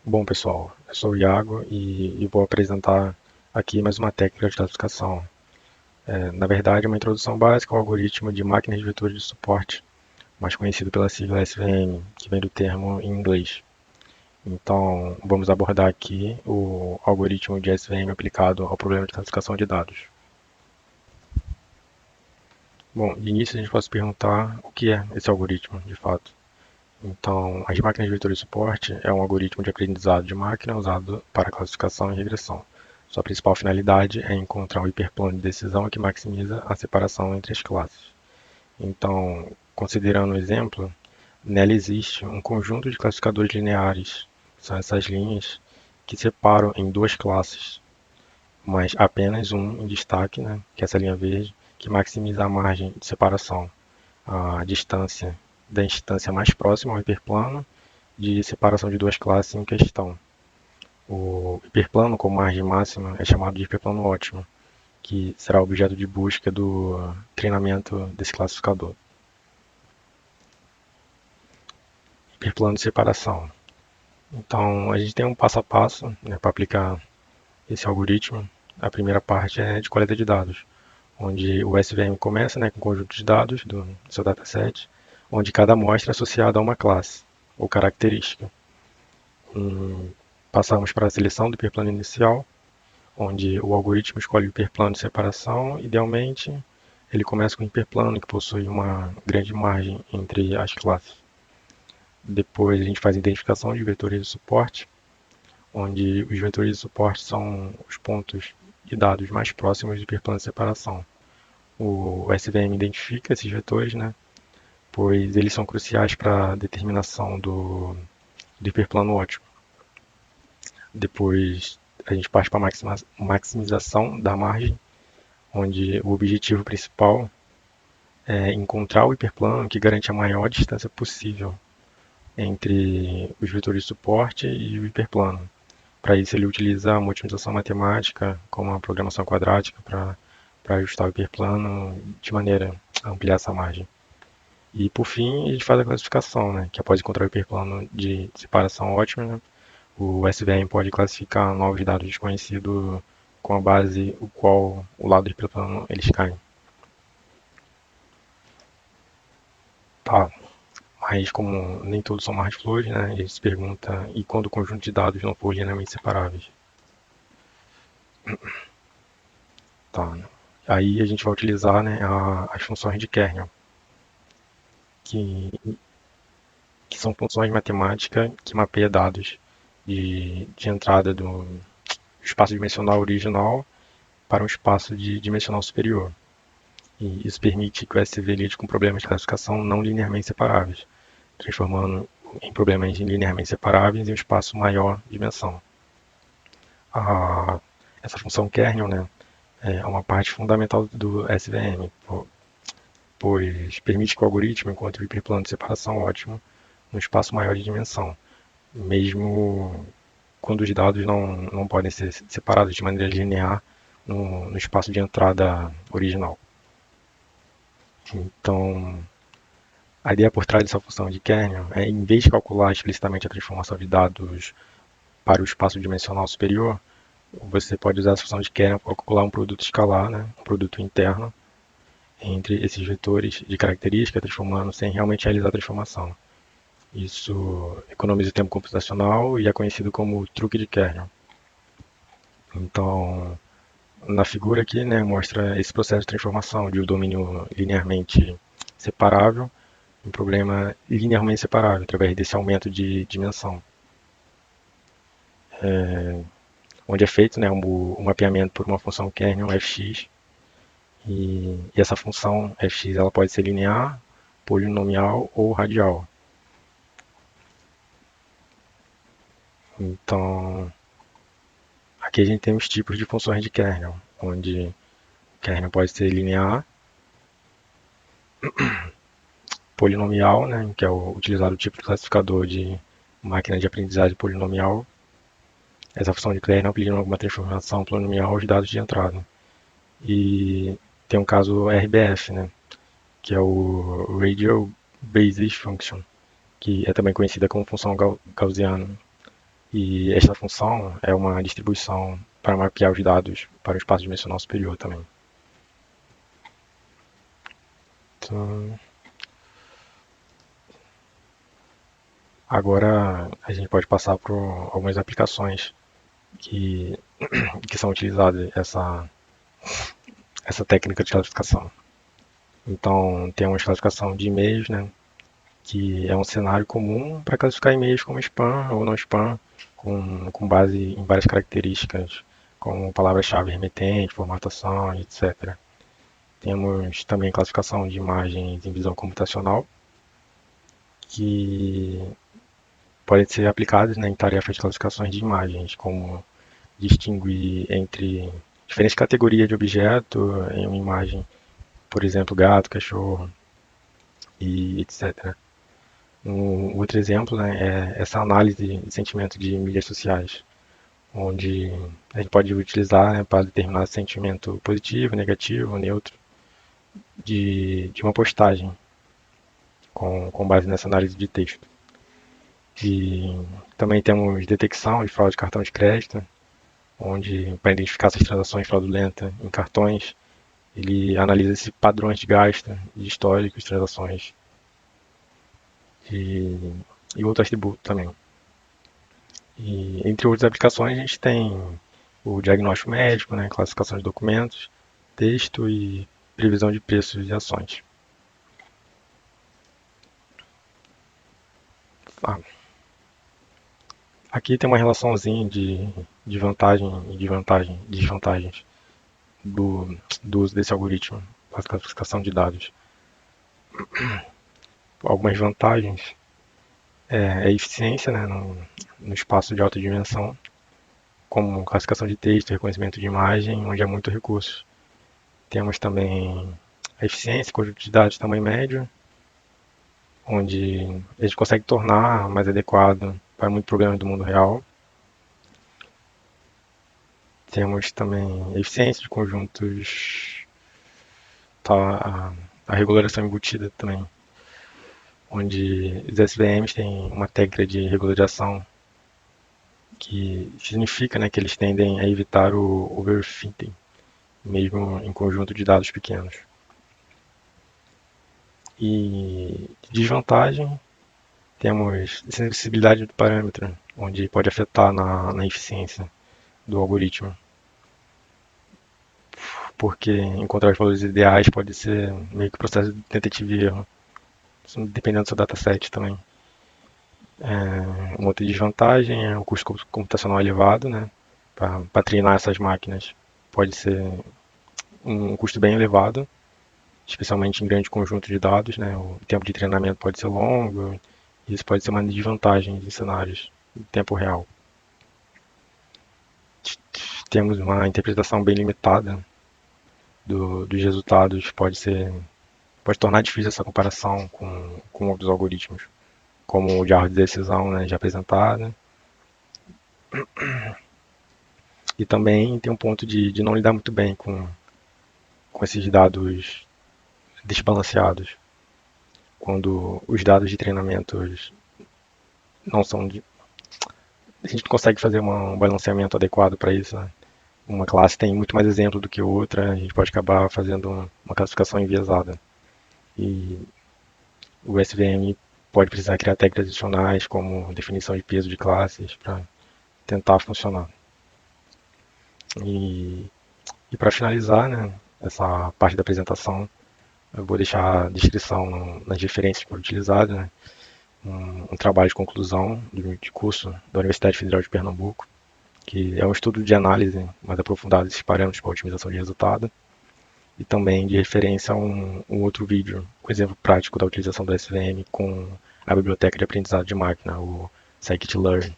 Bom, pessoal, eu sou o Iago e vou apresentar aqui mais uma técnica de classificação. Na verdade, é uma introdução básica ao algoritmo de máquinas de vetores de suporte, mais conhecido pela sigla SVM, que vem do termo em inglês. Então, vamos abordar aqui o algoritmo de SVM aplicado ao problema de classificação de dados. Bom, de início a gente pode se perguntar o que é esse algoritmo, de fato. Então, as máquinas de vetor de suporte é um algoritmo de aprendizado de máquina usado para classificação e regressão. Sua principal finalidade é encontrar um hiperplano de decisão que maximiza a separação entre as classes. Então, considerando o exemplo, nela existe um conjunto de classificadores lineares, são essas linhas que separam em duas classes, mas apenas um em destaque, né, que é essa linha verde, que maximiza a margem de separação, a distância da instância mais próxima ao hiperplano de separação de duas classes em questão. O hiperplano com margem máxima é chamado de hiperplano ótimo, que será objeto de busca do treinamento desse classificador. Hiperplano de separação. Então, a gente tem um passo a passo, né, para aplicar esse algoritmo. A primeira parte é de coleta de dados, onde o SVM começa, né, com um conjunto de dados do seu dataset, onde cada amostra é associada a uma classe ou característica. Passamos para a seleção do hiperplano inicial, onde o algoritmo escolhe o hiperplano de separação. Idealmente, ele começa com um hiperplano que possui uma grande margem entre as classes. Depois a gente faz a identificação de vetores de suporte, onde os vetores de suporte são os pontos de dados mais próximos do hiperplano de separação. O SVM identifica esses vetores, né, pois eles são cruciais para a determinação do hiperplano ótimo. Depois a gente parte para a maximização da margem, onde o objetivo principal é encontrar o hiperplano que garante a maior distância possível entre os vetores de suporte e o hiperplano. Para isso, ele utiliza a otimização matemática, como a programação quadrática, para ajustar o hiperplano de maneira a ampliar essa margem. E, por fim, a gente faz a classificação, né, que após encontrar o hiperplano de separação ótima, né, o SVM pode classificar novos dados desconhecidos com a base o qual o lado do hiperplano eles caem. Tá, mas como nem todos são hard flores, né, a gente se pergunta e quando o conjunto de dados não for linearmente separáveis. Tá, aí a gente vai utilizar, né, as funções de kernel, que, que são funções matemáticas que mapeiam dados de entrada do espaço dimensional original para um espaço dimensional superior. E isso permite que o SV lide com problemas de classificação não linearmente separáveis, transformando em problemas linearmente separáveis em um espaço maior dimensão. A, essa função kernel, né, é uma parte fundamental do SVM, pois permite que o algoritmo encontre o hiperplano de separação ótimo no espaço maior de dimensão, mesmo quando os dados não podem ser separados de maneira linear no espaço de entrada original. Então, a ideia por trás dessa função de kernel é, em vez de calcular explicitamente a transformação de dados para o espaço dimensional superior, você pode usar a função de kernel para calcular um produto escalar, né, um produto interno, entre esses vetores de característica, transformando sem realmente realizar a transformação. Isso economiza o tempo computacional e é conhecido como truque de kernel. Então, na figura aqui, né, mostra esse processo de transformação de um domínio linearmente separável em um problema linearmente separável, através desse aumento de dimensão, onde é feito, né, um mapeamento por uma função kernel fx, e essa função fx ela pode ser linear, polinomial ou radial. Então, aqui a gente tem os tipos de funções de kernel, onde o kernel pode ser linear, polinomial, né, que é utilizado o tipo de classificador de máquina de aprendizagem polinomial. Essa função de kernel pedindo alguma transformação polinomial aos dados de entrada. E tem um caso RBF, né, que é o Radial Basis Function, que é também conhecida como função gaussiana. E esta função é uma distribuição para mapear os dados para o espaço dimensional superior também. Então, agora a gente pode passar por algumas aplicações que, que são utilizadas essa técnica de classificação. Então, temos classificação de e-mails, né, que é um cenário comum para classificar e-mails como spam ou não spam, com base em várias características, como palavra-chave remetente, formatação, etc. Temos também classificação de imagens em visão computacional, que podem ser aplicadas, né, em tarefas de classificações de imagens, como distinguir entre diferentes categorias de objeto em uma imagem, por exemplo, gato, cachorro e etc. Um outro exemplo, né, é essa análise de sentimento de mídias sociais, onde a gente pode utilizar, né, para determinar sentimento positivo, negativo, neutro de uma postagem com base nessa análise de texto. E também temos detecção de fraude de cartão de crédito, onde para identificar essas transações fraudulentas em cartões, ele analisa esses padrões de gasto, de históricos, transações e, e outros atributos também. E entre outras aplicações, a gente tem o diagnóstico médico, né, classificação de documentos, texto e previsão de preços e ações. Ah, aqui tem uma relaçãozinha de vantagem e desvantagens do uso desse algoritmo para classificação de dados. Algumas vantagens é a eficiência, né, no espaço de alta dimensão, como classificação de texto, reconhecimento de imagem, onde há muito recursos. Temos também a eficiência, conjunto de dados de tamanho médio, onde a gente consegue tornar mais adequado para muitos problemas do mundo real. Temos também a eficiência de conjuntos, tá, a regularização embutida também, onde os SVMs têm uma técnica de regularização que significa, né, que eles tendem a evitar o overfitting, mesmo em conjunto de dados pequenos. E de desvantagem, temos sensibilidade do parâmetro, onde pode afetar na eficiência do algoritmo, porque encontrar os valores ideais pode ser meio que processo de tentativa e erro, dependendo do seu dataset também. Uma outra desvantagem é o custo computacional elevado, né? Para treinar essas máquinas pode ser um custo bem elevado, especialmente em grande conjunto de dados, né? O tempo de treinamento pode ser longo, e isso pode ser uma desvantagem em cenários em tempo real. Temos uma interpretação bem limitada dos resultados, pode tornar difícil essa comparação com outros algoritmos, como o de árvore de decisão, né, já apresentado. E também tem um ponto de não lidar muito bem com esses dados desbalanceados, quando os dados de treinamentos não são de, a gente não consegue fazer um balanceamento adequado para isso, né? Uma classe tem muito mais exemplo do que outra, a gente pode acabar fazendo uma classificação enviesada. E o SVM pode precisar criar técnicas adicionais, como definição de peso de classes, para tentar funcionar. E, e para finalizar, né, essa parte da apresentação, eu vou deixar a descrição nas referências que foram utilizadas, né, um trabalho de conclusão de curso da Universidade Federal de Pernambuco, que é um estudo de análise mais aprofundado desses parâmetros para otimização de resultado, e também de referência a um outro vídeo, com exemplo prático da utilização do SVM com a biblioteca de aprendizado de máquina, o Scikit-learn.